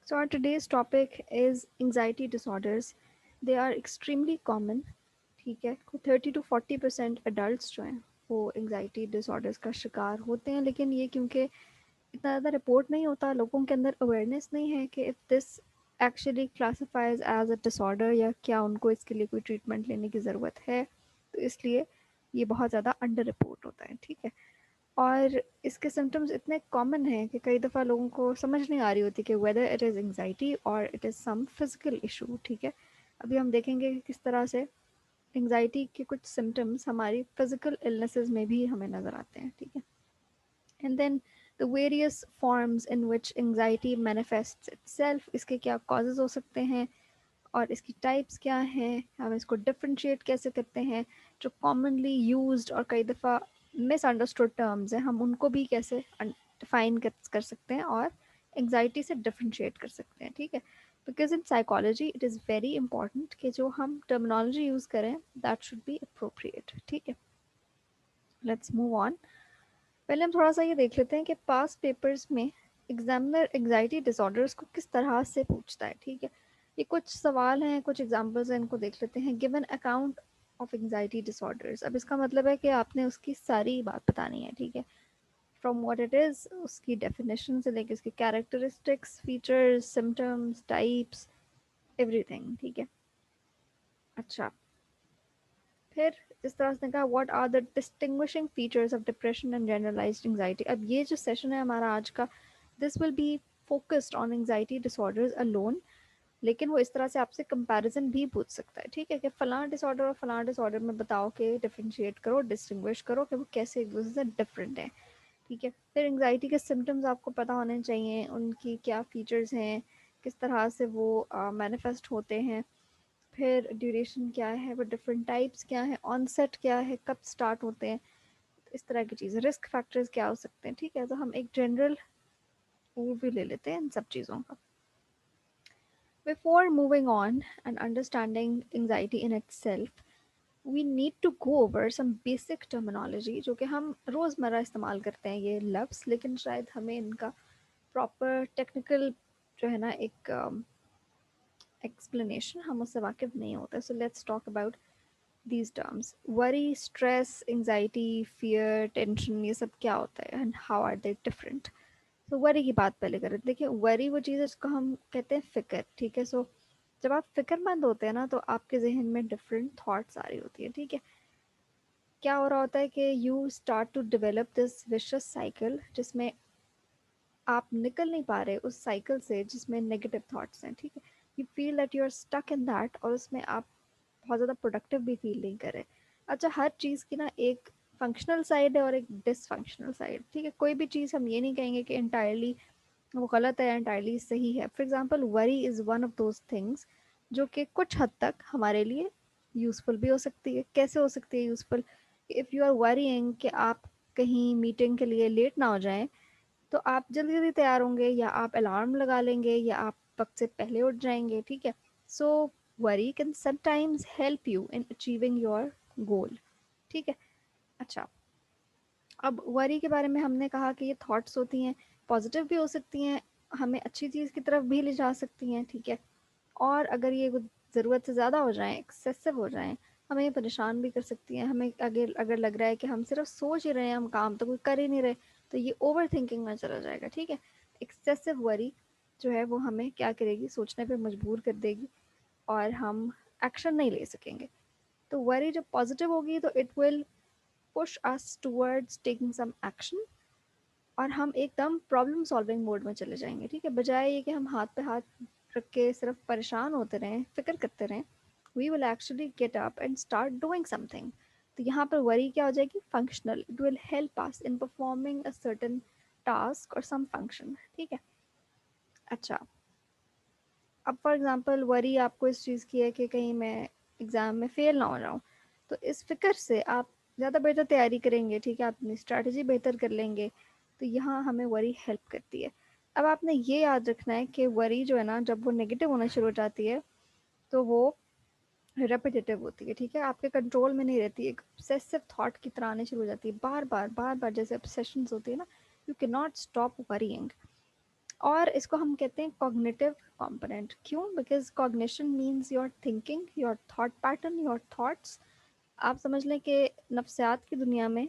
So, our today's topic is anxiety disorders. They are extremely common. ठीक है, 30 to 40% adults जो हैं वो anxiety disorders का शिकार होते हैं, लेकिन ये क्योंकि इतना ज़्यादा रिपोर्ट नहीं होता, लोगों के अंदर अवेयरनेस नहीं है कि if this actually classifies as a disorder या क्या उनको इसके लिए कोई ट्रीटमेंट लेने की ज़रूरत है, तो इसलिए ये बहुत ज़्यादा अंडर रिपोर्ट होता है। ठीक है, और इसके सिम्टम्स इतने कॉमन हैं कि कई दफ़ा लोगों को समझ नहीं आ रही होती कि वेदर इट इज़ एंग्जाइटी और it is some physical issue. ठीक है, अभी हम देखेंगे कि किस तरह से एंग्जाइटी के कुछ सिम्टम्स हमारी फिजिकल इलनेसेस में भी हमें नज़र आते हैं। ठीक है, and then the various forms in which anxiety manifests itself, इसके क्या कॉजेज़ हो सकते हैं और इसकी टाइप्स क्या हैं, हम इसको डिफरेंशिएट कैसे करते हैं, जो कॉमनली यूज्ड और कई दफ़ा मिसअंडरस्टूड टर्म्स हैं हम उनको भी कैसे डिफाइन कर सकते हैं और एंग्जाइटी से डिफरेंशिएट कर सकते हैं। ठीक है, because in psychology it is very important कि जो हम टर्मिनोलॉजी यूज़ करें दैट शुड बी अप्रोप्रिएट। ठीक है, लेट्स मूव ऑन। पहले हम थोड़ा सा ये देख लेते हैं कि पास्ट पेपर्स में एग्जामिनर एंग्जाइटी डिसऑर्डर्स को किस तरह से पूछता है। ठीक है, ये कुछ सवाल हैं, कुछ एग्जांपल्स हैं, इनको देख लेते हैं। Given account of anxiety disorders, अब इसका मतलब है कि आपने उसकी सारी बात बतानी है। ठीक है, फ्रॉम व्हाट इट इज़, उसकी डेफिनेशन से लेकर उसकी characteristics, features, symptoms, types, everything. ठीक है, अच्छा, फिर इस तरह से कहा what are the distinguishing features of depression and generalised anxiety. अब ये जो सेशन है हमारा आज का, this will be focused on anxiety disorders alone, लेकिन वो इस तरह से आपसे कंपैरिजन भी पूछ सकता है। ठीक है, कि फलां डिसऑर्डर और फलां डिसऑर्डर में बताओ कि डिफरेंशिएट करो, डिस्टिंग्विश करो कि वो कैसे एक दूसरे से डिफरेंट है। ठीक है, फिर एंग्जाइटी के सिम्टम्स आपको पता होने चाहिए, उनकी क्या फीचर्स हैं, किस तरह से वो मैनिफेस्ट होते हैं, फिर ड्यूरेशन क्या है, वो डिफरेंट टाइप्स क्या है, ऑनसेट क्या है, कब स्टार्ट होते हैं, इस तरह की चीज़, रिस्क फैक्टर्स क्या हो सकते हैं। ठीक है, तो हम एक जनरल ओवरव्यू ले लेते हैं इन सब चीज़ों का। Before moving on and understanding anxiety in itself, we need to go over some basic terminology जो कि हम रोज़मर्रा इस्तेमाल करते हैं ये लफ्ज़, लेकिन शायद हमें इनका प्रॉपर टेक्निकल जो है ना एक एक्सप्लेनेशन हम उससे वाकिफ़ नहीं होते। So let's talk about these terms. Worry, stress, anxiety, fear, tension, ये सब क्या होता है and how are they different? So worry की बात पहले करें। देखिए, worry वो चीज़ है जिसको हम कहते हैं फ़िक्र। ठीक है, सो जब आप फ़िक्रमंद होते हैं ना तो आपके जहन में डिफरेंट थॉट्स आ रही होती है। ठीक है, क्या हो रहा होता है कि you start to develop this vicious cycle जिसमें आप निकल नहीं पा रहे उस साइकिल से जिसमें नेगेटिव थॉट्स हैं। ठीक है, you feel that you are stuck in that और उसमें आप बहुत ज़्यादा प्रोडक्टिव भी फील नहीं कर रहे। अच्छा, हर चीज़ की ना एक फंक्शनल साइड है और एक डिसफंक्शनल साइड। ठीक है, कोई भी चीज़ हम ये नहीं कहेंगे कि इंटायरली वो गलत है, इंटायरली सही है। For example, worry is one of those things जो कि कुछ हद तक हमारे लिए यूज़फुल भी हो सकती है। कैसे हो सकती है useful? If you are worrying कि आप कहीं मीटिंग के लिए लेट ना हो जाएं, तो आप जल्दी जल्दी तैयार होंगे या आप अलार्म लगा लेंगे या आप वक्त से पहले उठ जाएंगे। ठीक है, so worry can sometimes help you in achieving your goal. ठीक है, अच्छा, अब वरी के बारे में हमने कहा कि ये थॉट्स होती हैं, पॉजिटिव भी हो सकती हैं, हमें अच्छी चीज़ की तरफ भी ले जा सकती हैं। ठीक है, और अगर ये ज़रूरत से ज़्यादा हो जाएं, एक्सेसिव हो जाएं, हमें ये परेशान भी कर सकती हैं। हमें अगर अगर लग रहा है कि हम सिर्फ सोच ही रहे हैं, हम काम तो कोई कर ही नहीं रहे, तो ये ओवर थिंकिंग में चला जाएगा। ठीक है, एक्सेसिव वरी जो है वो हमें क्या करेगी, सोचने पे मजबूर कर देगी और हम एक्शन नहीं ले सकेंगे। तो वरी जब पॉजिटिव होगी तो it will push us towards taking some action और हम एकदम प्रॉब्लम सॉल्विंग मोड में चले जाएंगे। ठीक है, बजाय ये कि हम हाथ पे हाथ रख के सिर्फ परेशान होते रहें, फिक्र करते रहें, we will actually get up and start doing something. तो यहाँ पर वरी क्या हो जाएगी, functional, it will help us in performing a certain task और सम फंक्शन। ठीक है, अच्छा, अब फॉर एग्जांपल वरी आपको इस चीज़ की है कि कहीं मैं एग्ज़ाम में फ़ेल ना हो जाऊँ, तो इस फ़िक्र से आप ज़्यादा बेहतर तैयारी करेंगे। ठीक है, आप अपनी स्ट्रैटेजी बेहतर कर लेंगे, तो यहाँ हमें वरी हेल्प करती है। अब आपने ये याद रखना है कि वरी जो है ना, जब वो नेगेटिव होना शुरू हो जाती है तो वो रेपिटेटिव होती है। ठीक है, आपके कंट्रोल में नहीं रहती, एक ऑब्सेसिव थॉट की तरह आने शुरू हो जाती है, बार बार बार बार, जैसे ऑब्सेशंस होती है ना, you can not stop worrying. और इसको हम कहते हैं कॉग्निटिव कंपोनेंट। क्यों? Because cognition means your thinking, your thought pattern, your thoughts. आप समझ लें कि नफ्सियात की दुनिया में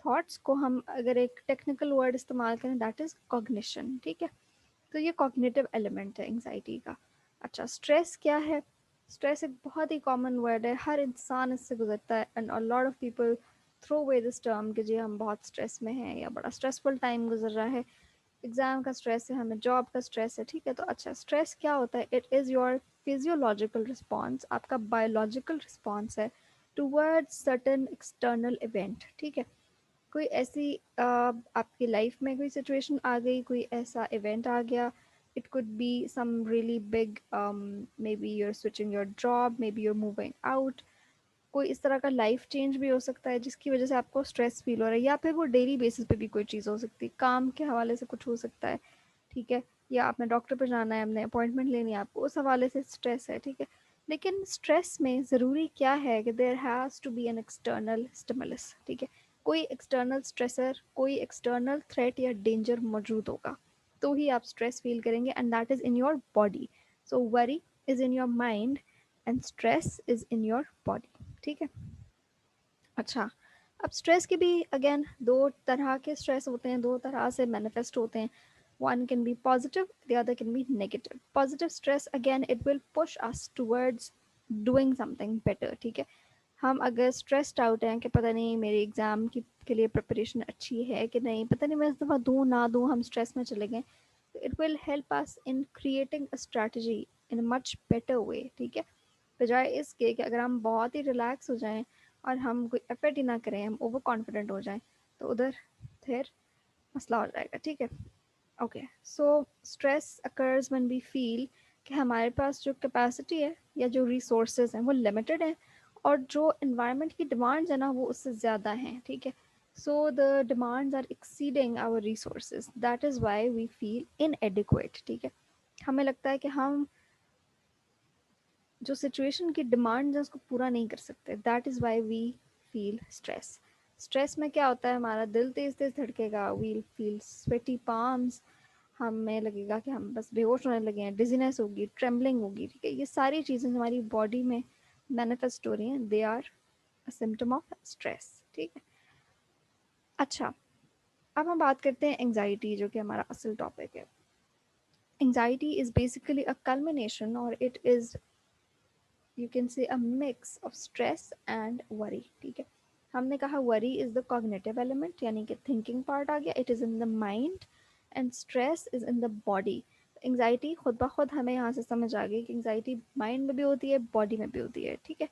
थॉट्स को हम अगर एक टेक्निकल वर्ड इस्तेमाल करें, दैट इज़ कॉग्निशन। ठीक है, तो ये कॉग्निटिव एलिमेंट है एंग्जाइटी का। अच्छा, स्ट्रेस क्या है? स्ट्रेस एक बहुत ही कॉमन वर्ड है, हर इंसान इससे गुजरता है, and a lot of people throw away this term कि जी हम बहुत स्ट्रेस में हैं या बड़ा स्ट्रेसफुल टाइम गुजर रहा है, एग्जाम का स्ट्रेस है, हमें जॉब का स्ट्रेस है। ठीक है, तो अच्छा, स्ट्रेस क्या होता है? It is your physiological response, आपका बायोलॉजिकल रिस्पॉन्स है टूवर्ड्स सर्टन एक्सटर्नल इवेंट। ठीक है, कोई ऐसी आपकी लाइफ में कोई सिचुएशन आ गई, कोई ऐसा इवेंट आ गया, it could be some really big, maybe your switching your job, maybe your moving out, कोई इस तरह का लाइफ चेंज भी हो सकता है जिसकी वजह से आपको स्ट्रेस फील हो रहा है, या फिर वो डेली बेसिस पे भी कोई चीज़ हो सकती है, काम के हवाले से कुछ हो सकता है। ठीक है, या आपने डॉक्टर पर जाना है, आपने अपॉइंटमेंट लेनी है, आपको उस हवाले से स्ट्रेस है। ठीक है, लेकिन स्ट्रेस में ज़रूरी क्या है कि there has to be an external stimulus. ठीक है, कोई एक्सटर्नल स्ट्रेसर, कोई एक्सटर्नल थ्रेट या डेंजर मौजूद होगा, तो ही आप स्ट्रेस फील करेंगे, and that is in your body. So worry is in your mind and stress is in your body. ठीक है, अच्छा, अब स्ट्रेस के भी अगेन दो तरह के स्ट्रेस होते हैं, दो तरह से मैनिफेस्ट होते हैं। One can be positive, the other can be negative. Positive stress again it will push us towards doing something better. ठीक है, हम अगर स्ट्रेस्ड आउट हैं कि पता नहीं मेरे एग्ज़ाम की के लिए प्रिपरेशन अच्छी है कि नहीं, पता नहीं मैं इस दफ़ा दूँ ना दूँ, हम स्ट्रेस में चले गए, तो it will help us in creating a strategy in a much better way. ठीक है, बजाय इसके कि अगर हम बहुत ही रिलैक्स हो जाएं और हम कोई एफर्ट ही ना करें, हम ओवर कॉन्फिडेंट हो जाएं, तो उधर फिर मसला हो जाएगा। ठीक है, okay, so stress occurs when we feel कि हमारे पास जो कैपेसिटी है या जो रिसोर्सेज हैं वो लिमिटेड हैं, और जो इन्वायरमेंट की डिमांड्स है ना वो उससे ज़्यादा हैं। ठीक है, so the demands are exceeding our resources, that is why we feel inadequate. ठीक है, हमें लगता है कि हम जो सिचुएशन की डिमांड है उसको पूरा नहीं कर सकते, that is why we feel stress. Stress में क्या होता है, हमारा दिल तेज तेज धड़केगा, वील फील स्वेटी पाम्स, हमें लगेगा कि हम बस बेहोश होने लगे हैं, डिजीनेस होगी, ट्रेम्बलिंग होगी। ठीक है, ये सारी चीज़ें हमारी बॉडी में मैनिफेस्ट हो रही हैं, they are a symptom of stress. ठीक है, अच्छा, अब हम बात करते हैं एंग्जाइटी, जो कि हमारा असल टॉपिक है। Anxiety is basically a culmination, और it is you can say a mix of stress and worry. ठीक है, हमने कहा worry is the cognitive element, यानी कि थिंकिंग पार्ट आ गया, it is in the mind, and stress is in the body. Anxiety खुद ब खुद हमें यहाँ से समझ आ गई कि एंग्जाइटी माइंड में भी होती है, बॉडी में भी होती है। ठीक है,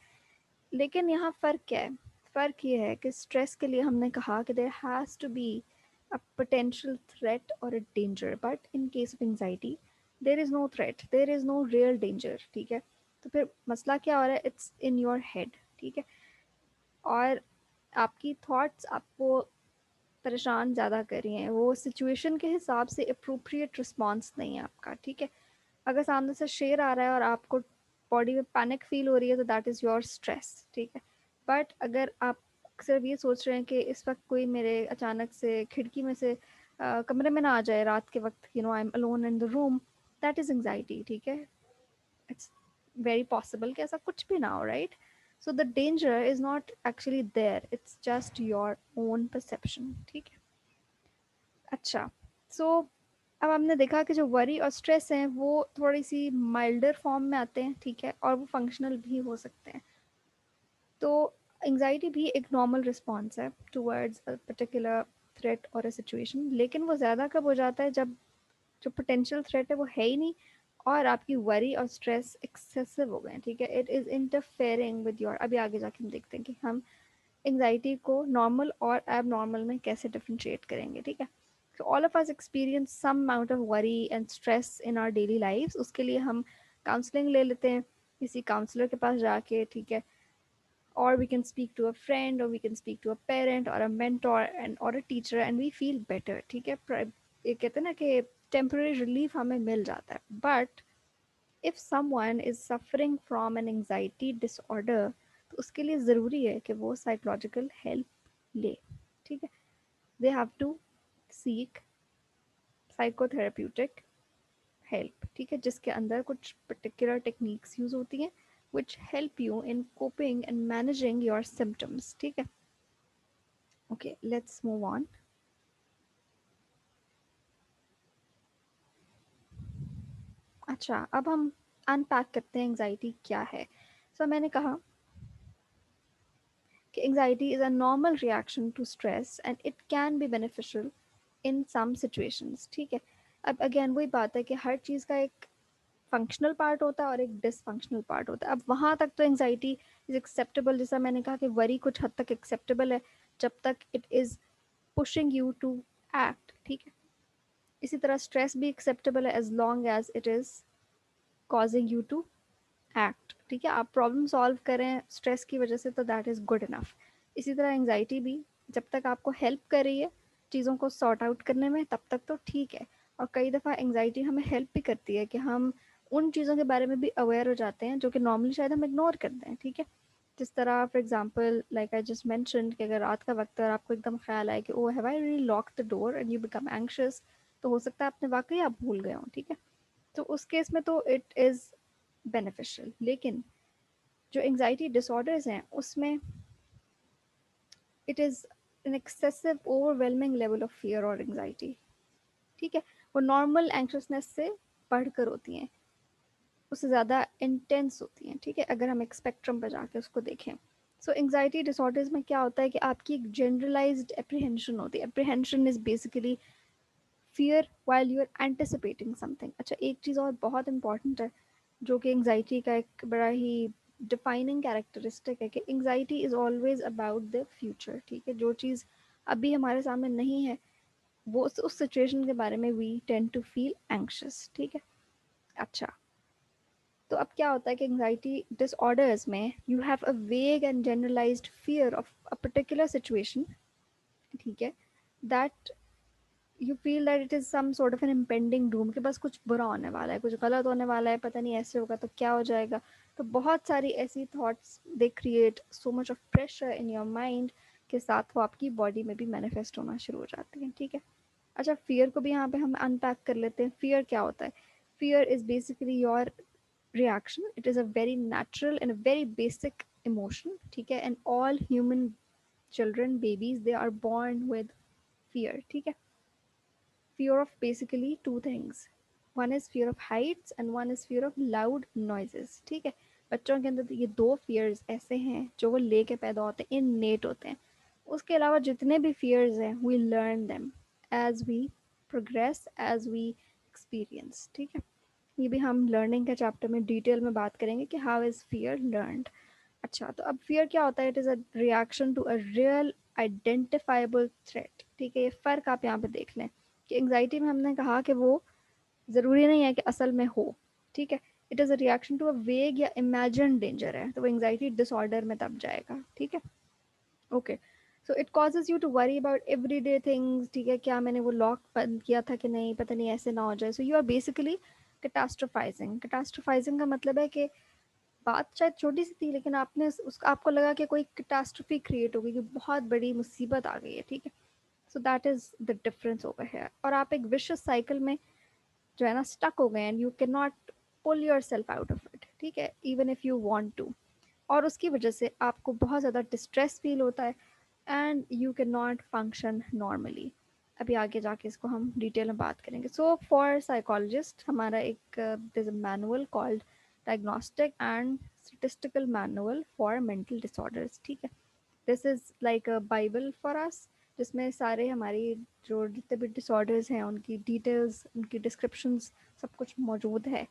लेकिन यहाँ फ़र्क क्या है? फ़र्क ये है कि स्ट्रेस के लिए हमने कहा कि there has to be a potential threat और a danger, but in case of anxiety there is no threat, there is no real danger. ठीक है, तो फिर मसला क्या हो रहा है? It's in your head. ठीक है, और आपकी थॉट्स आपको परेशान ज़्यादा कर रही हैं, वो सिचुएशन के हिसाब से अप्रोप्रिएट रिस्पॉन्स नहीं है आपका। ठीक है, अगर सामने से शेर आ रहा है और आपको बॉडी में पैनिक फील हो रही है, तो दैट इज़ योर स्ट्रेस। ठीक है, बट अगर आप सिर्फ ये सोच रहे हैं कि इस वक्त कोई मेरे अचानक से खिड़की में से कमरे में ना आ जाए रात के वक्त, you know I am alone in the room, that is anxiety. ठीक है, इट्स वेरी पॉसिबल कि ऐसा कुछ भी ना हो, right? So the danger is not actually there, it's just your own perception. ठीक है, अच्छा, सो अब हमने देखा कि जो वरी और स्ट्रेस हैं वो थोड़ी सी माइल्डर फॉर्म में आते हैं। ठीक है, और वो फंक्शनल भी हो सकते हैं। तो एंजाइटी भी एक नॉर्मल रिस्पॉन्स है टूवर्ड्स अ पर्टिकुलर थ्रेट और अ सिचुएशन, लेकिन वो ज़्यादा कब हो जाता है? जब जो पोटेंशियल थ्रेट है वो है ही नहीं, और आपकी वरी और स्ट्रेस एक्सेसिव हो गए। ठीक है, it is interfering with your, अभी आगे जाके हम देखते हैं कि हम एंजाइटी को नॉर्मल और एब नॉर्मल में कैसे डिफ्रेंशिएट करेंगे। ठीक है, so all of us experience some amount of worry and stress in our daily lives, उसके लिए हम काउंसलिंग ले लेते हैं किसी काउंसलर के पास जाके। ठीक है, or we can speak to a friend, or we can speak to a parent or a mentor and or a teacher and we feel better। ठीक है, ये कहते हैं ना कि टेम्पररी रिलीफ हमें मिल जाता है, but if someone is suffering from an anxiety disorder, तो उसके लिए ज़रूरी है कि वो साइकोलॉजिकल हेल्प ले। ठीक है, they have to seek psychotherapeutic help, ठीक है, जिसके अंदर कुछ पर्टिकुलर टेक्निक्स यूज होती हैं which help you in coping and managing your symptoms, ठीक है। Okay, let's move on. अच्छा, अब हम अनपैक करते हैं एंजाइटी क्या है। मैंने कहा कि anxiety is a normal reaction to stress and it can be beneficial in some situations, ठीक है। अब अगेन वही बात है कि हर चीज़ का एक फंक्शनल पार्ट होता है और एक डिसफंक्शनल पार्ट होता है। अब वहाँ तक तो एंजाइटी इज एक्सेप्टेबल, जैसा मैंने कहा कि वरी कुछ हद तक एक्सेप्टेबल है जब तक it is pushing you to act, ठीक है। इसी तरह स्ट्रेस भी एक्सेप्टेबल है as long as it is causing you to act, ठीक है। आप प्रॉब्लम सॉल्व करें स्ट्रेस की वजह से तो दैट इज़ गुड इनफ। इसी तरह एंजाइटी भी जब तक आपको हेल्प कर रही है चीज़ों को सॉर्ट आउट करने में तब तक तो ठीक है। और कई दफ़ा एंजाइटी हमें हेल्प भी करती है कि हम उन चीज़ों के बारे में भी अवेयर हो जाते हैं जो कि नॉर्मली शायद हम इग्नोर करते हैं, ठीक है। जिस तरह for example like I just mentioned कि अगर रात का वक्त है और आपको एकदम ख्याल आए कि oh have I really lock the door and you become anxious, तो हो सकता है आपने वाकई आप भूल गए हो, ठीक है। तो उस केस में तो इट इज़ बेनिफिशियल। लेकिन जो एंजाइटी डिसऑर्डर्स हैं उसमें it is an excessive overwhelming level of fear और एंजाइटी, ठीक है। वो नॉर्मल एंक्शसनेस से बढ़कर होती हैं, उससे ज़्यादा इंटेंस होती हैं, ठीक है, अगर हम एक स्पेक्ट्रम पर जाके उसको देखें। एंजाइटी डिसऑर्डर्स में क्या होता है कि आपकी एक जनरलाइज्ड एप्रीहेंशन होती है। Apprehension is basically fear while you are anticipating something. अच्छा, एक चीज़ और बहुत इंपॉर्टेंट है जो कि एंजाइटी का एक बड़ा ही डिफाइनिंग कैरेक्टरिस्टिक है कि anxiety is always about the future, ठीक है। जो चीज़ अभी हमारे सामने नहीं है वो उस सिचुएशन के बारे में we tend to feel anxious, ठीक है। अच्छा, तो अब क्या होता है कि एंजाइटी डिसऑर्डर्स में you have a vague and generalised fear of a particular situation, ठीक है, that you feel that it is some sort of an impending doom, कि बस कुछ बुरा होने वाला है, कुछ गलत होने वाला है, पता नहीं ऐसे होगा तो क्या हो जाएगा। तो बहुत सारी ऐसी thoughts they create so much of pressure in your mind के साथ वो आपकी बॉडी में भी मैनिफेस्ट होना शुरू हो जाती है, ठीक है। अच्छा, फियर को भी यहाँ पे हम अनपैक कर लेते हैं। फियर क्या होता है? Fear is basically your reaction, it is a very natural and a very basic emotion, ठीक है। And all human children babies they are born with fear, ठीक है। Fear of basically two things. One is fear of heights and one is fear of loud noises, ठीक है। बच्चों के अंदर तो ये दो fears ऐसे हैं जो वो लेके पैदा होते हैं, innate होते हैं। उसके अलावा जितने भी fears हैं we learn them as we progress, as we experience, ठीक है। ये भी हम लर्निंग के चैप्टर में डिटेल में बात करेंगे कि हाउ इज़ फियर लर्नड। अच्छा, तो अब फियर क्या होता है? It is a reaction to a real identifiable threat, ठीक है। ये फ़र्क आप यहाँ पे देख लें कि एंग्जाइटी में हमने कहा कि वो ज़रूरी नहीं है कि असल में हो, ठीक है। It is a reaction to a vague या इमेजिन डेंजर है, तो वो एंग्जाइटी डिसऑर्डर में तब जाएगा, ठीक है। Okay, so it causes you to worry about everyday things, ठीक है। क्या मैंने वो लॉक बंद किया था कि नहीं, पता नहीं ऐसे ना हो जाए। So you are basically catastrophising. Catastrophising का मतलब है कि बात शायद छोटी सी थी लेकिन आपने आपको लगा कि कोई कैटास्ट्रोफी क्रिएट हो गई, कि बहुत बड़ी मुसीबत आ गई है, ठीक है। So that is the difference over है। और आप एक विशियस साइकिल में जो है ना स्टक हो गए and you can not pull yourself out of it, ठीक है, even if you want to. और उसकी वजह से आपको बहुत ज़्यादा डिस्ट्रेस फील होता है and you can not function normally. अभी आगे जाके इसको हम डिटेल में बात करेंगे। सो फॉर साइकोलॉजिस्ट हमारा एक manual called diagnostic and statistical manual for mental disorders, ठीक है। This is like a Bible for us, जिसमें सारे हमारी जो जितने भी डिसऑर्डर्स हैं उनकी डिटेल्स, उनकी डिस्क्रिप्शंस सब कुछ मौजूद है।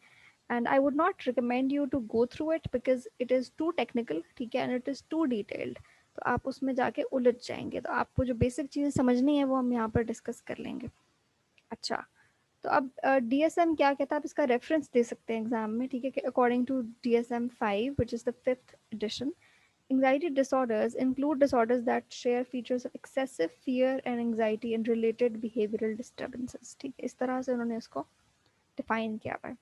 And I would not recommend you to go through it because it is too technical, ठीक है, and it is too detailed. तो आप उसमें जाके उलझ जाएंगे। तो आपको जो बेसिक चीज़ें समझनी है वो हम यहाँ पर डिस्कस कर लेंगे। अच्छा, तो अब DSM क्या कहता है, आप इसका रेफरेंस दे सकते हैं एग्जाम में, ठीक है, कि according to DSM-5 which is the fifth edition, anxiety disorders include disorders that share features of excessive fear and anxiety and related behavioral disturbances, ठीक है। इस तरह से उन्होंने इसको डिफाइन किया हुआ है।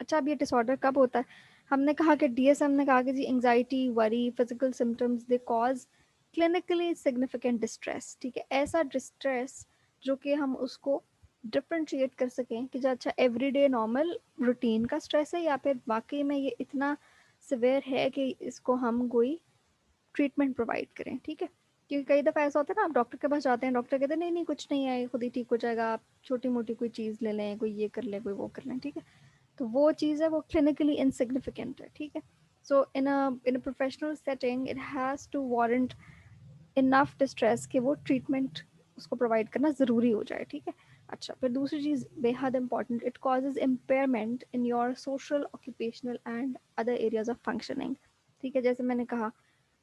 अच्छा, अब ये डिसऑर्डर कब होता है? हमने कहा कि DSM ने कहा कि जी anxiety, worry, physical symptoms they cause clinically significant distress, ठीक है। ऐसा डिस्ट्रेस जो कि हम उसको डिफरेंशिएट कर सकें कि जो अच्छा एवरीडे नॉर्मल रूटीन का स्ट्रेस है या फिर वाकई में ये इतना सिवियर है कि इसको हम कोई ट्रीटमेंट प्रोवाइड करें, ठीक है। क्योंकि कई दफ़ा ऐसा होता है ना, आप डॉक्टर के पास जाते हैं, डॉक्टर कहते हैं नहीं नहीं कुछ नहीं है, खुद ही ठीक हो जाएगा, आप छोटी मोटी कोई चीज़ ले लें, कोई ये कर लें, कोई वो कर लें, ठीक है। तो वो चीज़ है, वो क्लिनिकली इनसिग्निफिकेंट है, ठीक है। So in a professional setting it has to warrant enough distress कि वो ट्रीटमेंट उसको प्रोवाइड करना ज़रूरी हो जाए, ठीक है। अच्छा, फिर दूसरी चीज़ बेहद important, it causes impairment in your social occupational and other areas of functioning, ठीक है। जैसे मैंने कहा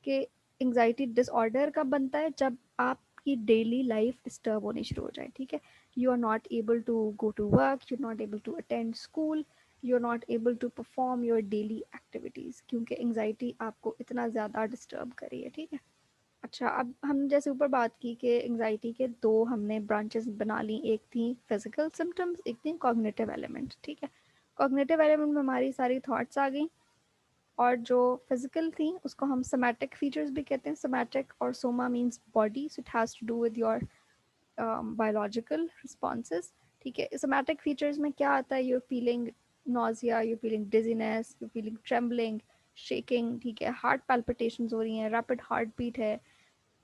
कि एंग्जाइटी डिसऑर्डर कब बनता है, जब आपकी डेली लाइफ डिस्टर्ब होनी शुरू हो जाए, ठीक है। You are not able to go to work, you are not able to attend school, you are not able to perform your daily activities, क्योंकि एंग्जाइटी आपको इतना ज़्यादा डिस्टर्ब करी है, ठीक है। अच्छा, अब हम जैसे ऊपर बात की कि एंग्जाइटी के दो हमने ब्रांचेस बना ली, एक थी फिजिकल सिम्टम्स, एक थी कॉग्निटिव एलिमेंट, ठीक है। कॉग्निटिव एलिमेंट में हमारी सारी थॉट्स आ गई, और जो फिजिकल थी उसको हम सोमैटिक फीचर्स भी कहते हैं। सोमैटिक और soma means body, so it has to do with your biological responses, ठीक है। सोमैटिक फीचर्स में क्या आता है, you're feeling nausea, you're feeling dizziness, you're feeling trembling, shaking, ठीक है, हार्ट पैल्पिटेशंस हो रही हैं, रैपिड हार्ट बीट है,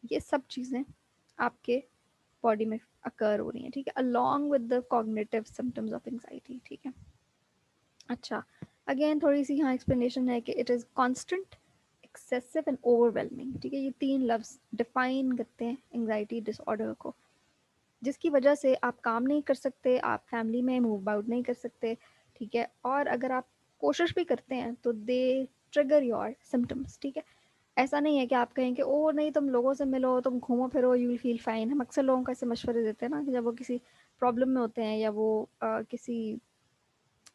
ये सब चीज़ें आपके बॉडी में अकर हो रही हैं, ठीक है, along with the cognitive symptoms of anxiety, ठीक है। अच्छा, अगेन थोड़ी सी यहाँ एक्सप्लेनेशन है कि it is constant, excessive and overwhelming, ठीक है। ये तीन लफ्ज़ डिफाइन करते हैं एंग्जाइटी डिसऑर्डर को, जिसकी वजह से आप काम नहीं कर सकते, आप फैमिली में मूव आउट नहीं कर सकते, ठीक है। और अगर आप कोशिश भी करते हैं तो दे ट्रिगर योर सिम्टम्स, ठीक है। ऐसा नहीं है कि आप कहें कि ओ नहीं तुम लोगों से मिलो, तुम घूमो फिरो, यू विल फील फाइन। हम अक्सर लोगों को ऐसे मशवरे देते हैं ना कि जब वो किसी प्रॉब्लम में होते हैं या वो किसी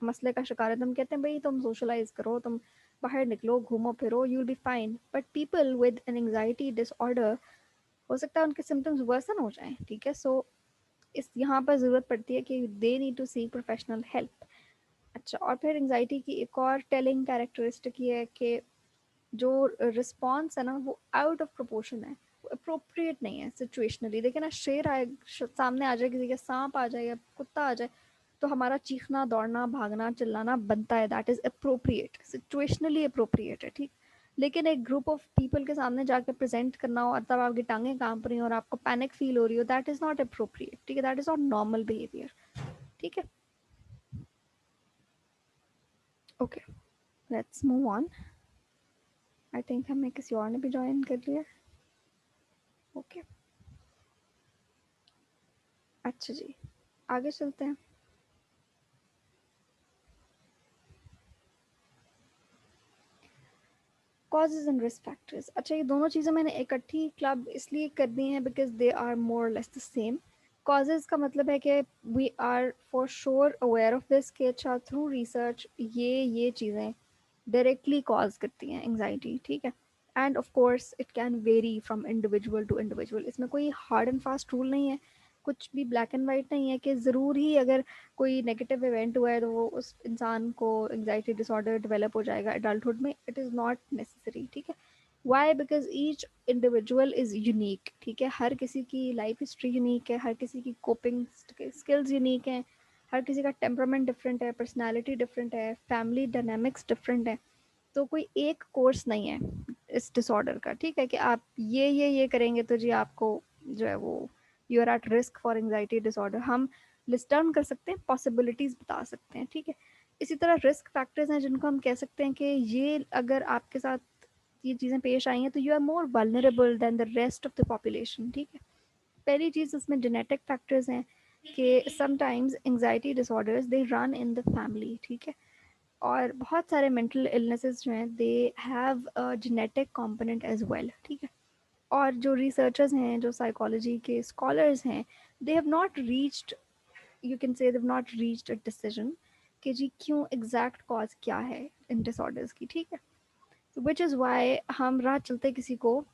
मसले का शिकार है, तो हम कहते हैं भाई तुम सोशलाइज करो, तुम बाहर निकलो, घूमो फिरो, you will be fine. But people with an anxiety disorder, हो सकता है उनके सिम्टम्स वर्सन हो जाएं, ठीक है। सो इस यहाँ पर ज़रूरत पड़ती है कि they need to seek professional help. अच्छा, और फिर एंग्जाइटी की एक और टेलिंग कैरेक्टरिस्टिक ये है कि जो रिस्पॉन्स है ना वो आउट ऑफ प्रोपोर्शन है, वो अप्रोप्रिएट नहीं है सिचुएशनली। देखिए ना, शेर आए सामने आ जाए, किसी के सांप आ जाए या कुत्ता आ जाए, तो हमारा चीखना, दौड़ना, भागना, चिल्लाना बनता है, that is appropriate, situationally appropriate है, ठीक। लेकिन एक ग्रुप ऑफ पीपल के सामने जाकर प्रेजेंट करना हो, तब आपकी टांगें कांप रही हो और आपको पैनिक फील हो रही हो, दैट इज नॉट अप्रोप्रिएट, ठीक है, that is not normal behaviour, ठीक है। Okay, let's move on. I think हमें किसी और ने भी ज्वाइन कर लिया। ओके, अच्छा जी, आगे चलते हैं। कॉजेज एंड रिस्क फैक्टर्स, अच्छा ये दोनों चीज़ें मैंने इकट्ठी क्लब इसलिए कर दी हैं because they are more less the same. Causes का मतलब है कि we are for sure aware of this कि अच्छा थ्रू रिसर्च ये चीज़ें डायरेक्टली कॉज करती हैं एंग्जाइटी, ठीक है। And of course it can vary from individual to individual, इसमें कोई हार्ड एंड फास्ट रूल नहीं है, कुछ भी ब्लैक एंड वाइट नहीं है कि ज़रूर ही अगर कोई नेगेटिव इवेंट हुआ है तो वो उस इंसान को एंग्जाइटी डिसऑर्डर डेवलप हो जाएगा एडल्टहुड में, इट इज़ नॉट नेसेसरी, ठीक है। Why, because each individual is unique, ठीक है। हर किसी की लाइफ हिस्ट्री यूनिक है, हर किसी की कोपिंग स्किल्स यूनिक हैं, हर किसी का टेम्परामेंट डिफरेंट है, पर्सनैलिटी डिफरेंट है, फैमिली डायनामिक्स डिफरेंट है। तो कोई एक कोर्स नहीं है इस डिसऑर्डर का, ठीक है, कि आप ये करेंगे तो जी आपको जो है वो you are at risk for anxiety disorder. हम लिस्ट डाउन कर सकते हैं, पॉसिबिलिटीज़ बता सकते हैं, ठीक है। इसी तरह रिस्क फैक्टर्स हैं जिनको हम कह सकते हैं कि ये अगर आपके साथ ये चीज़ें पेश आई हैं तो you are more vulnerable than the rest of the population, ठीक है। पहली चीज़ इसमें जेनेटिक फैक्टर्स हैं कि sometimes anxiety disorders they run in the family, ठीक है। और बहुत सारे मेंटल इलनेसेस जो हैं they have a genetic component as well, ठीक है। और जो रिसर्चर्स हैं, जो साइकोलॉजी के स्कॉलर्स हैं, they have not reached, you can से they have not reached a decision कि जी क्यों एग्जैक्ट कॉज क्या है इन डिसऑर्डर्स की, ठीक है। विच इज़ वाई हम राह चलते किसी को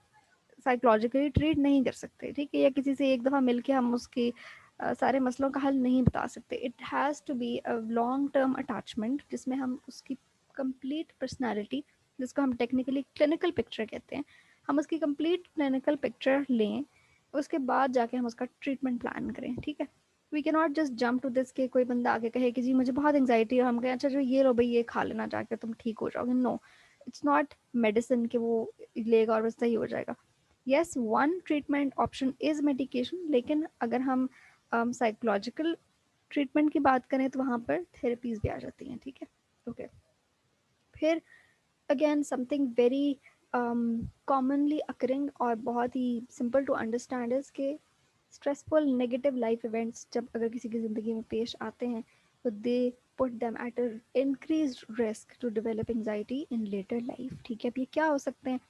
साइकोलॉजिकली ट्रीट नहीं कर सकते, ठीक है, या किसी से एक दफ़ा मिलके हम उसकी सारे मसलों का हल नहीं बता सकते। It has to be a long term attachment जिसमें हम उसकी कंप्लीट पर्सनालिटी, जिसको हम टेक्निकली क्लिनिकल पिक्चर कहते हैं, हम उसकी कंप्लीट क्लिनिकल पिक्चर लें, उसके बाद जाके हम उसका ट्रीटमेंट प्लान करें, ठीक है। We can not just jump to this कि कोई बंदा आके कहे कि जी मुझे बहुत एंग्जाइटी है, हम कहें अच्छा जो ये लो भाई ये खा लेना जाके तुम ठीक हो जाओगे। नो, इट्स नॉट मेडिसिन कि वो लेगा और बस सही हो जाएगा। Yes, one treatment option is medication, लेकिन अगर हम साइकोलॉजिकल ट्रीटमेंट की बात करें तो वहाँ पर थेरेपीज भी आ जाती हैं, ठीक है। ओके, फिर again something very commonly occurring और बहुत ही सिंपल टू अंडरस्टैंड इज के स्ट्रेसफुल नेगेटिव लाइफ इवेंट्स जब अगर किसी की ज़िंदगी में पेश आते हैं तो they put them at a increase risk to develop anxiety in later life, ठीक है। अब ये क्या हो सकते हैं?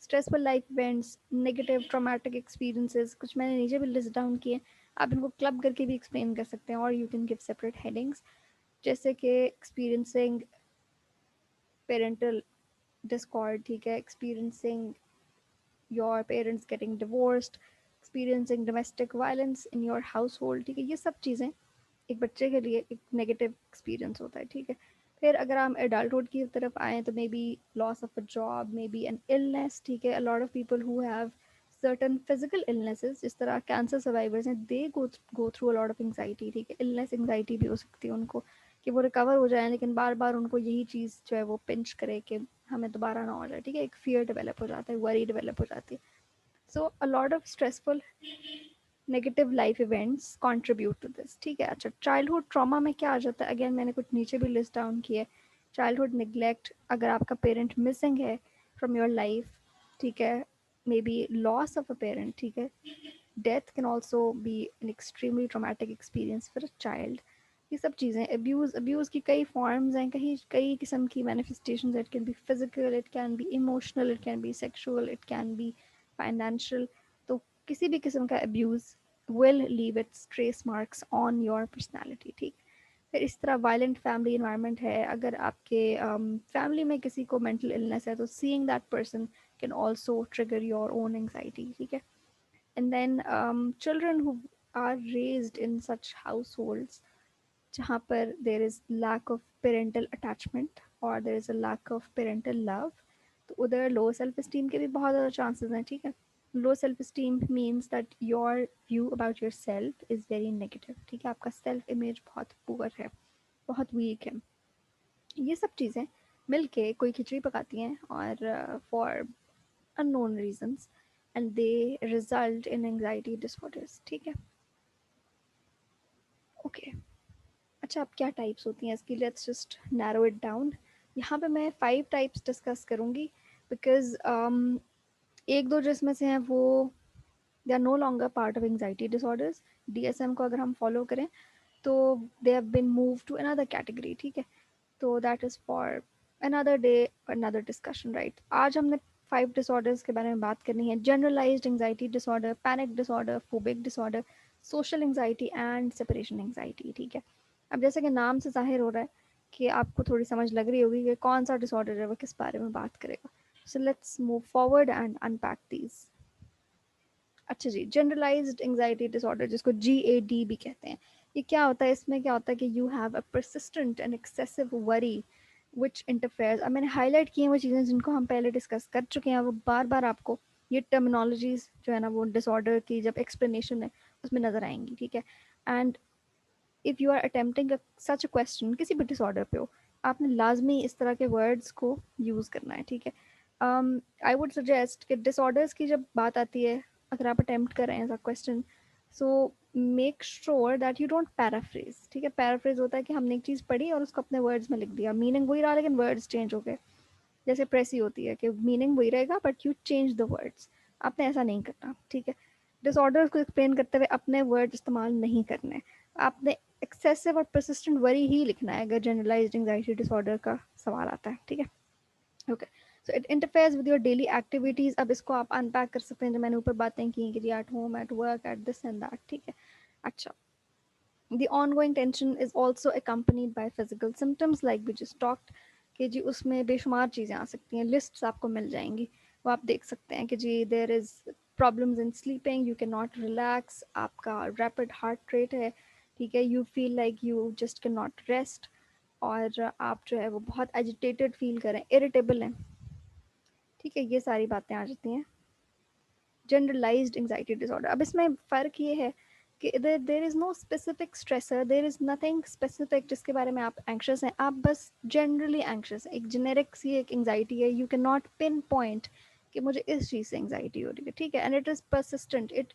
Stressful life events, negative traumatic experiences, कुछ मैंने नीचे भी लिस्ट डाउन किए, आप इनको क्लब करके भी एक्सप्लेन कर सकते हैं और you can give separate headings, जैसे कि एक्सपीरियंसिंग पेरेंटल discord, ठीक है, experiencing your parents getting divorced, experiencing domestic violence in your household, ठीक है, ये सब चीज़ें एक बच्चे के लिए एक नेगेटिव एक्सपीरियंस होता है, ठीक है। फिर अगर हम एडल्टहुड की तरफ आएँ तो maybe loss of a job, maybe an illness, ठीक है। A lot of people who have certain physical illnesses, जिस तरह कैंसर सर्वाइवर्स हैं, they go through a lot of anxiety, ठीक है। इलनेस एंगजाइटी भी हो सकती है उनको कि वो रिकवर हो जाए, लेकिन बार बार उनको यही चीज़ जो है वो पिंच करे कि हमें दोबारा ना हो जाए, ठीक है। एक फियर डेवलप हो जाता है, वरी डेवलप हो जाती है। So a lot of stressful negative life events contribute to this, ठीक है। अच्छा, चाइल्डहुड ट्रॉमा में क्या आ जाता है? अगेन मैंने कुछ नीचे भी लिस्ट डाउन किया है। चाइल्डहुड निग्लेक्ट, अगर आपका पेरेंट मिसिंग है फ्रॉम योर लाइफ, ठीक है, may be loss of a parent, ठीक है। Death can also be an extremely traumatic experience for a child. ये सब चीज़ें, अब्यूज़ की कई फॉर्म्स हैं, कहीं कई किस्म की manifestations. It can B physical, it can be emotional, it can be sexual, it can be financial. तो किसी भी किस्म का abuse will leave it's trace marks on your personality, ठीक। फिर इस तरह वायलेंट फैमिली इन्वायरमेंट है, अगर आपके फैमिली में किसी को मेंटल इलनेस है तो seeing that person can also trigger your own anxiety, ठीक है। And then children who are raised in such households जहाँ पर there is lack of parental attachment or there is a lack of parental love, तो उधर low self esteem के भी बहुत ज़्यादा चांसेस हैं, ठीक है। Low self esteem means that your view about yourself is very negative, ठीक है। आपका सेल्फ इमेज बहुत पुअर है, बहुत वीक है। ये सब चीज़ें मिलके कोई खिचड़ी पकाती हैं और for unknown reasons and they result in anxiety disorders, ठीक है। ओके, अच्छा, अब क्या टाइप्स होती हैं इसकी? Let's just narrow it down. यहाँ पे मैं 5 टाइप्स डिस्कस करूँगी बिकॉज एक दो जिसमें से हैं वो they are no longer part of anxiety disorders. DSM को अगर हम फॉलो करें तो they have been move to another category, ठीक है। तो that is for another day, another discussion, right. आज हमने 5 डिसऑर्डर्स के बारे में बात करनी है: generalized anxiety disorder, panic disorder, phobic disorder, social anxiety and separation anxiety, ठीक है। अब जैसे कि नाम से जाहिर हो रहा है कि आपको थोड़ी समझ लग रही होगी कि कौन सा डिसऑर्डर है, वो किस बारे में बात करेगा। So let's move forward and unpack these. अच्छा जी, जनरलाइज्ड एंगजाइटी डिसऑर्डर, जिसको GAD भी कहते हैं, ये क्या होता है? इसमें क्या होता है कि you have a persistent and excessive worry which interferes. अब मैंने हाईलाइट की हैं वो चीज़ें जिनको हम पहले डिस्कस कर चुके हैं, वो बार बार आपको ये टर्मिनोलॉजीज जो है ना वो डिसऑर्डर की जब एक्सप्लेनेशन है उसमें नज़र आएंगी, ठीक है। And if you are attempting such a question किसी भी डिसऑर्डर पे हो, आपने लाजमी इस तरह के वर्ड्स को यूज़ करना है, ठीक है। आई वुड सजेस्ट कि डिसऑर्डर्स की जब बात आती है, अगर आप अटेम्प्ट कर रहे हैं ऐसा question, so make sure that you don't paraphrase, ठीक है। पैराफ्रेज होता है कि हमने एक चीज़ पढ़ी और उसको अपने वर्ड्स में लिख दिया, मीनिंग वही रहा लेकिन वर्ड्स चेंज हो गए। जैसे प्रेसी होती है कि मीनिंग वही रहेगा but you change the words. आपने ऐसा नहीं करना, ठीक है। डिसऑर्डर्स को एक्सप्लेन करते हुए अपने वर्ड इस्तेमाल नहीं करने। आपने एक्सेसिव और परसिस्टेंट वरी ही लिखना है अगर जनरलाइज्ड एंग्जाइटी डिसऑर्डर का सवाल आता है, ठीक है। Okay, so it interferes with your daily activities. अब इसको आप अनपैक कर सकते हैं, जो मैंने ऊपर बातें की कि at home, at work, at this and that, ठीक है। अच्छा, the ongoing tension is also accompanied by physical symptoms like we just talked, कि जी उसमें बेशुमार चीज़ें आ सकती हैं, लिस्ट्स आपको मिल जाएंगी, वो आप देख सकते हैं कि जी there is problems in sleeping, you can not relax, आपका रैपिड हार्ट रेट है, ठीक है, you feel like you just can not rest, और आप जो है वो बहुत एजिटेटेड फील करें, इरिटेबल हैं, ठीक है। ये सारी बातें आ जाती हैं जनरलाइज्ड एंग्जाइटी डिसऑर्डर। अब इसमें फ़र्क ये है कि there is no specific stressor, there is nothing specific जिसके बारे में आप एंक्शस हैं, आप बस जनरली एंक्शस हैं, एक जेनेरिक सी एक एंग्जाइटी है, you can not pin point कि मुझे इस चीज़ से एंग्जाइटी हो रही है, ठीक है, and it is persistent, it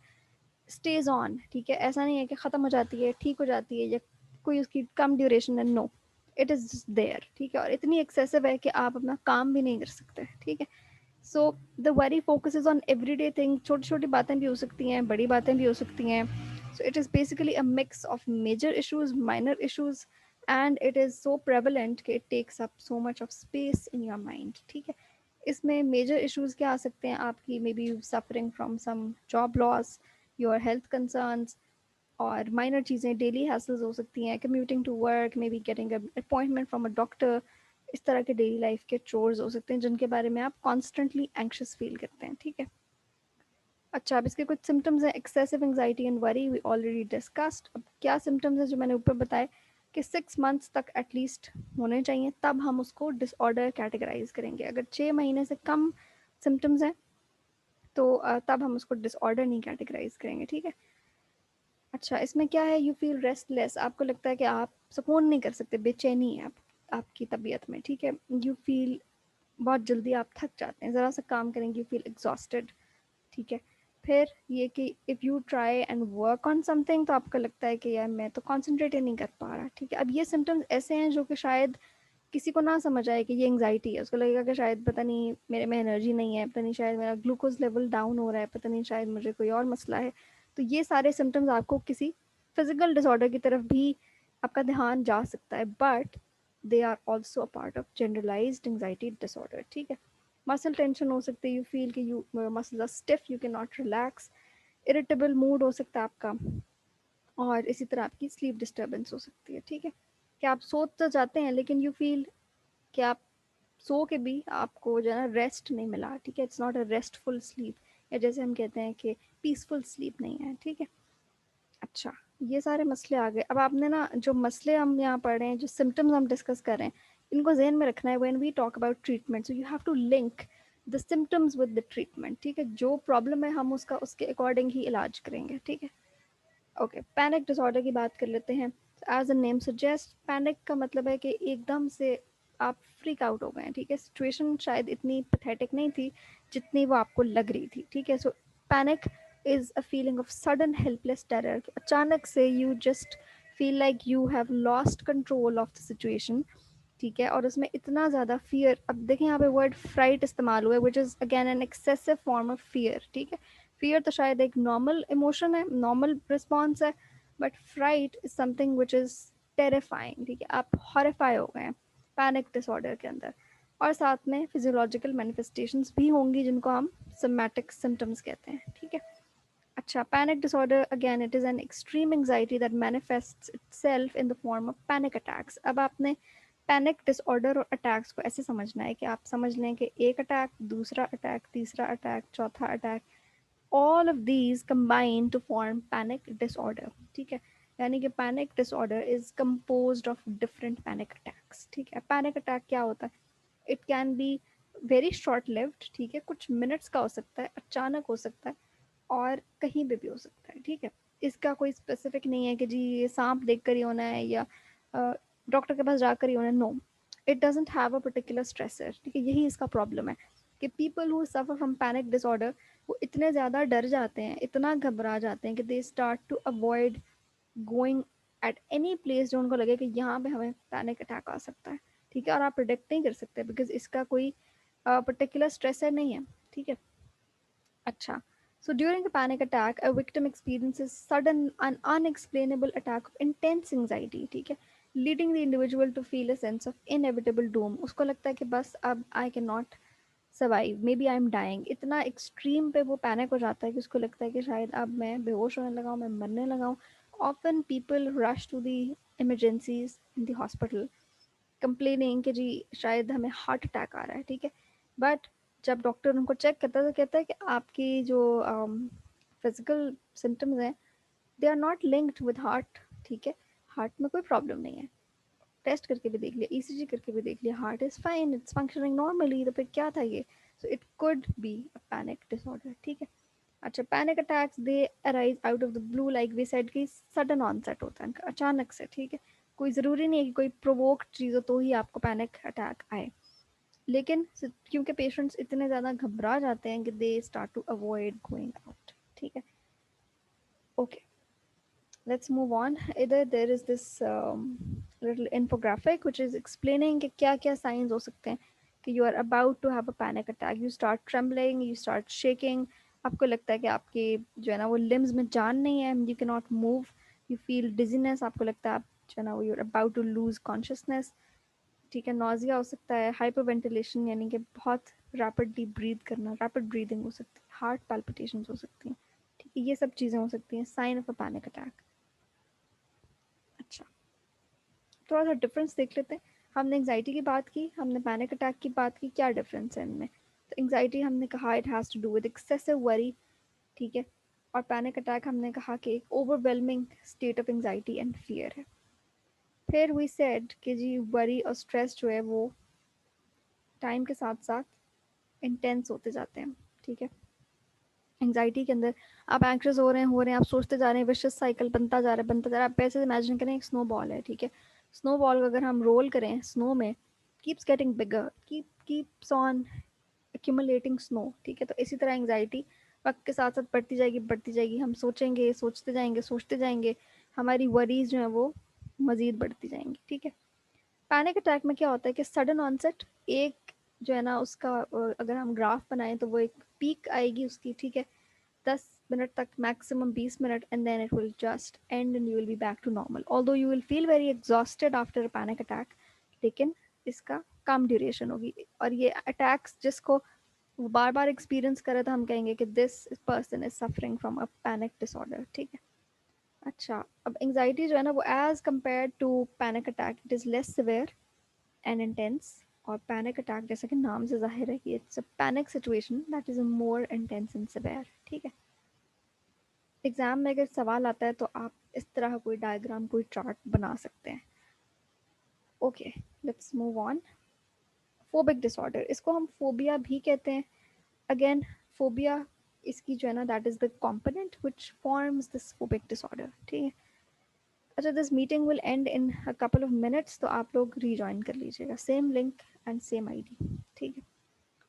stage on, ठीक है, ऐसा नहीं है कि ख़त्म हो जाती है, ठीक हो जाती है, या कोई उसकी कम ड्यूरेशन है, नो, इट इज़ देयर, ठीक है, और इतनी एक्सेसिव है कि आप अपना काम भी नहीं कर सकते, ठीक है। So the worry focuses on everyday thing, छोटी छोटी बातें भी हो सकती हैं, बड़ी बातें भी हो सकती हैं, so it is basically a mix of major issues, minor issues, and it is so prevalent कि it takes up so much of space in your mind, ठीक है। इसमें मेजर इश्यूज क्या आ सकते हैं आपकी, may be suffering from some job loss, your health concerns, और minor चीज़ें डेली हैसल्स हो सकती हैं, commuting to work, may be getting appointment from a doctor, इस तरह के डेली लाइफ के चोर्स हो सकते हैं जिनके बारे में आप कॉन्स्टेंटली एंक्शस फील करते हैं, ठीक है। अच्छा, अब इसके कुछ सिम्टम्स हैं, excessive anxiety and worry we already discussed. अब क्या सिम्टम्स हैं जो मैंने ऊपर बताए कि 6 मंथ्स तक एटलीस्ट होने चाहिए, तब हम उसको डिसऑर्डर कैटेगराइज करेंगे। अगर 6 महीने से कम सिम्टम्स हैं तो तब हम उसको डिसऑर्डर नहीं कैटेगराइज करेंगे, ठीक है। अच्छा, इसमें क्या है, यू फील रेस्टलेस, आपको लगता है कि आप सुकून नहीं कर सकते, बेचैनी है आप आपकी तबीयत में, ठीक है। यू फील, बहुत जल्दी आप थक जाते हैं, ज़रा सा काम करेंगे यू फील एग्जॉस्टेड, ठीक है। फिर ये कि if you try and work on something, तो आपको लगता है कि यार मैं तो कॉन्सेंट्रेट ही नहीं कर पा रहा, ठीक है। अब ये सिम्टम्स ऐसे हैं जो कि शायद किसी को ना समझ आए कि ये एंग्जाइटी है, उसको लगेगा कि शायद पता नहीं मेरे में एनर्जी नहीं है, पता नहीं शायद मेरा ग्लूकोज लेवल डाउन हो रहा है, पता नहीं शायद मुझे कोई और मसला है। तो ये सारे सिम्टम्स आपको किसी फिजिकल डिसऑर्डर की तरफ भी आपका ध्यान जा सकता है, but they are also a part of generalized anxiety disorder, ठीक है। मसल टेंशन हो सकती है, यू फील कि you muscle are stiff, you can not relax, irritable mood हो सकता है आपका, और इसी तरह आपकी स्लीप डिस्टर्बेंस हो सकती है, ठीक है। कि आप सोच तो जाते हैं लेकिन यू फील कि आप सो के भी आपको जो है ना रेस्ट नहीं मिला, ठीक है, it's not a restful sleep, या जैसे हम कहते हैं कि पीसफुल स्लीप नहीं है, ठीक है। अच्छा, ये सारे मसले आ गए। अब आपने ना जो मसले हम यहाँ पढ़ रहे हैं, जो सिम्टम्स हम डिस्कस कर रहे हैं, इनको जहन में रखना है when we talk about treatment, so you have to link the symptoms with the treatment, ठीक है। जो प्रॉब्लम है हम उसका उसके अकॉर्डिंग ही इलाज करेंगे, ठीक है। ओके, पैनिक डिसऑर्डर की बात कर लेते हैं। As a name suggest, panic का मतलब है कि एकदम से आप फ्रीक आउट हो गए हैं, ठीक है। सिचुएशन शायद इतनी पैथेटिक नहीं थी जितनी वो आपको लग रही थी, ठीक है। So panic is a feeling of sudden helpless terror, अचानक से you just feel like you have lost control of the situation, ठीक है। और उसमें इतना ज़्यादा फियर, अब देखें यहाँ पे वर्ड फ्राइट इस्तेमाल हुआ है, which is again an excessive form of fear, ठीक है। फियर तो शायद एक नॉर्मल इमोशन है, नॉर्मल रिस्पॉन्स है, but fright is something which is terrifying, ठीक है। आप हॉरिफाई हो गए हैं पैनिक डिसऑर्डर के अंदर, और साथ में फिजियोलॉजिकल मैनिफेस्टेशंस भी होंगी जिनको हम सोमैटिक सिम्टम्स कहते हैं, ठीक है। अच्छा, panic disorder again it is an extreme anxiety that manifests itself in the form of panic attacks. अब आपने पैनिक डिसऑर्डर और अटैक्स को ऐसे समझना है कि आप समझ लें कि एक अटैक, दूसरा अटैक, तीसरा अटैक, चौथा attack, all of these combine to form panic disorder, ठीक है। यानी कि panic disorder is composed of different panic attacks, ठीक है। पैनिक अटैक क्या होता है, it can be very short lived, ठीक है, कुछ मिनट्स का हो सकता है, अचानक हो सकता है, और कहीं पे भी हो सकता है, ठीक है। इसका कोई स्पेसिफिक नहीं है कि जी ये सांप देख कर ही होना है या डॉक्टर के पास जाकर ही होना है, no, it doesn't have a particular stressor, ठीक है। यही इसका प्रॉब्लम है कि people who suffer from panic disorder, वो इतने ज़्यादा डर जाते हैं, इतना घबरा जाते हैं कि they start to avoid going at any place जो उनको लगे कि यहाँ पे हमें पैनिक अटैक आ सकता है, ठीक है। और आप प्रिडिक्ट नहीं कर सकते बिकॉज इसका कोई पर्टिकुलर स्ट्रेसर नहीं है, ठीक है। अच्छा, so during a panic attack, a victim experiences sudden and unexplainable attack of intense anxiety, ठीक है, leading the individual to feel a sense of inevitable doom. उसको लगता है कि बस अब I cannot survive, maybe I am dying. इतना extreme पे वो पैनिक हो जाता है कि उसको लगता है कि शायद अब मैं बेहोश होने लगा हूँ, मैं मरने लगा हूँ। Often people rush to the emergencies in the hospital complaining कि जी शायद हमें हार्ट अटैक आ रहा है, ठीक है। बट जब डॉक्टर उनको चेक करता है तो कहता है कि आपकी जो फिजिकल सिम्टम्स हैं they are not linked with heart, ठीक है। हार्ट में कोई प्रॉब्लम नहीं है, टेस्ट करके भी देख लिया, ईसीजी करके भी देख लिया, heart is fine, it's functioning normally, तो फिर क्या था ये। So it could be a panic disorder, ठीक है। अच्छा, panic attacks they arise out of the blue, like we said कि सडन ऑनसेट होता है इनका, अचानक से, ठीक है। कोई ज़रूरी नहीं है कि कोई प्रोवोक्ड चीज़ हो तो ही आपको पैनिक अटैक आए, लेकिन क्योंकि पेशेंट्स इतने ज़्यादा घबरा जाते हैं कि they start to avoid going out, ठीक है। Okay, let's move on. Either there is this little infographic which is explaining कि क्या क्या signs हो सकते हैं कि you are about to have a panic attack. You start trembling, you start shaking. आपको लगता है कि आपके जो है ना वो limbs में जान नहीं है, you cannot move. You feel dizziness. आपको लगता है आप जो है ना वो you're about to lose consciousness. ठीक है, nausea हो सकता है, hyperventilation यानी कि बहुत rapidly breathe करना, rapid breathing हो सकती है, heart palpitations हो सकती हैं, ठीक है, ये सब चीज़ें हो सकती हैं sign of a panic attack. अच्छा, थोड़ा सा डिफरेंस देख लेते हैं। हमने एंग्जाइटी की बात की, हमने पैनिक अटैक की बात की, क्या डिफरेंस है इनमें? तो एंग्जाइटी हमने कहा it has to do with excessive worry, ठीक है, और पैनिक अटैक हमने कहा कि एक overwhelming state of anxiety and fear है। फिर वी सेड कि जी वरी और स्ट्रेस जो है वो टाइम के साथ साथ इंटेंस होते जाते हैं, ठीक है। एंग्जाइटी के अंदर आप एंक्शस हो रहे हैं, आप सोचते जा रहे हैं, विशियस साइकिल बनता जा रहा है, बनता जा रहा है। आप ऐसे इमेजिन करें एक स्नो बॉल है, ठीक है। स्नो बॉल को अगर हम रोल करें स्नो में, keeps getting bigger, keeps on accumulating snow, ठीक है। तो इसी तरह एंग्जाइटी वक्त के साथ साथ बढ़ती जाएगी, बढ़ती जाएगी। हम सोचेंगे, सोचते जाएंगे, सोचते जाएंगे, हमारी वरीज जो है वो मजीद बढ़ती जाएंगी, ठीक है। पैनिक अटैक में क्या होता है कि सडन ऑनसेट, एक जो है ना उसका अगर हम ग्राफ बनाएं तो वो एक पीक आएगी उसकी, ठीक है, 10 मिनट तक, maximum 20 minute, and then it will just end and you will be back to normal, although you will feel very exhausted after a panic attack, लेकिन इसका कम ड्यूरेशन होगी। और ये अटैक्स जिसको वो बार बार एक्सपीरियंस करे तो हम कहेंगे कि this person is suffering from a panic disorder, ठीक है। अच्छा, अब एंग्जाइटी जो है ना वो as compare to panic attack it is less severe and intense, और पैनिक अटैक जैसा कि नाम से जाहिर है कि it's a panic situation that is more intense and severe, ठीक है। एग्जाम में अगर सवाल आता है तो आप इस तरह कोई डायग्राम, कोई चार्ट बना सकते हैं। Okay, let's move on. Phobic disorder, इसको हम फोबिया भी कहते हैं। अगेन, फोबिया इसकी जो है ना that is the component which forms this phobic disorder, ठीक है। अच्छा, this meeting will and in a couple of minutes, तो आप लोग रीजॉइन कर लीजिएगा, same link and same ID, ठीक है।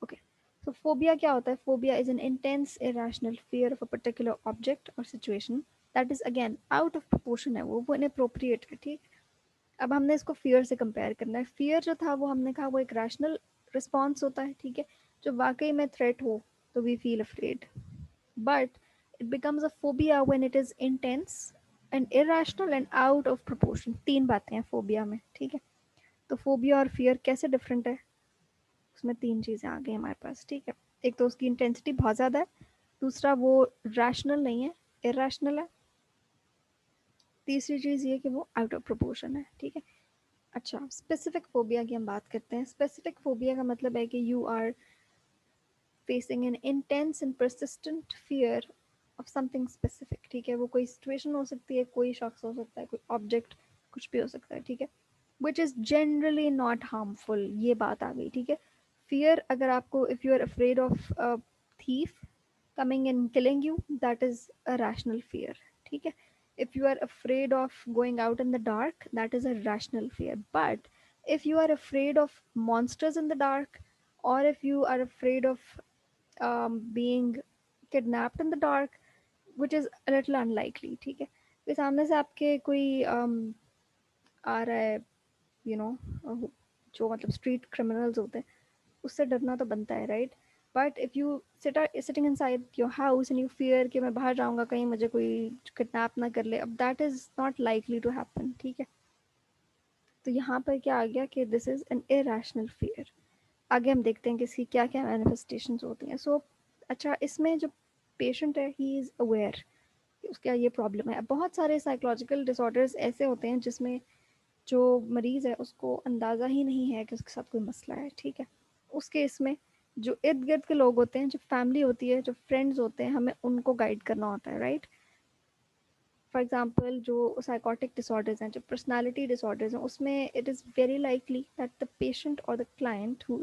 ओके, so phobia क्या होता है? Phobia is an intense irrational fear of a particular object or situation that is again out of proportion है, वो inappropriate है, ठीक। अब हमने इसको fear से compare करना है। fear जो था वो हमने कहा वो एक rational response होता है, ठीक है, जो वाकई में threat हो तो we feel afraid, but it becomes a phobia when it is intense and irrational and out of proportion। तीन बातें हैं phobia में, ठीक है। तो phobia और fear कैसे different है, उसमें तीन चीज़ें आ गई हमारे पास, ठीक है। एक तो उसकी इंटेंसिटी बहुत ज़्यादा है, दूसरा वो रैशनल नहीं है, इरेशनल है, तीसरी चीज़ ये कि वो आउट ऑफ प्रोपोर्शन है, ठीक है। अच्छा, स्पेसिफिक फोबिया की हम बात करते हैं। स्पेसिफिक फोबिया का मतलब है कि you are facing an intense and persistent fear of something specific, ठीक है। वो कोई सिचुएशन हो सकती है, कोई शख्स हो सकता है, कोई ऑब्जेक्ट, कुछ भी हो सकता है, ठीक है। Which is generally not harmful, ये बात आ गई, ठीक है। फियर अगर आपको, if you are afraid of thief coming and killing you, that is a rational fear, ठीक है। if you are afraid of going out in the dark, that is a rational fear, but if you are afraid of monsters in the dark, or if you are afraid of being kidnapped in the dark, which is a little unlikely, ठीक है। कि सामने से आपके कोई आ रहा है, you know, जो मतलब स्ट्रीट क्रिमिनल्स होते हैं, उससे डरना तो बनता है, right. But if you sitting in side your house and you fear कि मैं बाहर जाऊंगा कहीं मुझे कोई किडनैप ना कर ले, अब that is not likely to happen, ठीक है। तो यहाँ पर क्या आ गया कि this is an irrational fear. आगे हम देखते हैं कि इसकी क्या क्या मैनिफेस्टेशंस होती हैं। सो अच्छा, इसमें जो पेशेंट है ही इज़ अवेयर कि उसका ये प्रॉब्लम है। बहुत सारे साइकोलॉजिकल डिसऑर्डर्स ऐसे होते हैं जिसमें जो मरीज़ है उसको अंदाज़ा ही नहीं है कि उसके साथ कोई मसला है, ठीक है। उस केस में जो इर्द गिर्द के लोग होते हैं, जो फैमिली होती है, जो फ्रेंड्स होते हैं, हमें उनको गाइड करना होता है, राइट। फॉर एग्जांपल जो साइकोटिक डिसऑर्डर्स हैं, जो पर्सनालिटी डिसऑर्डर्स हैं, उसमें it is very likely that the patient और द क्लाइंट हु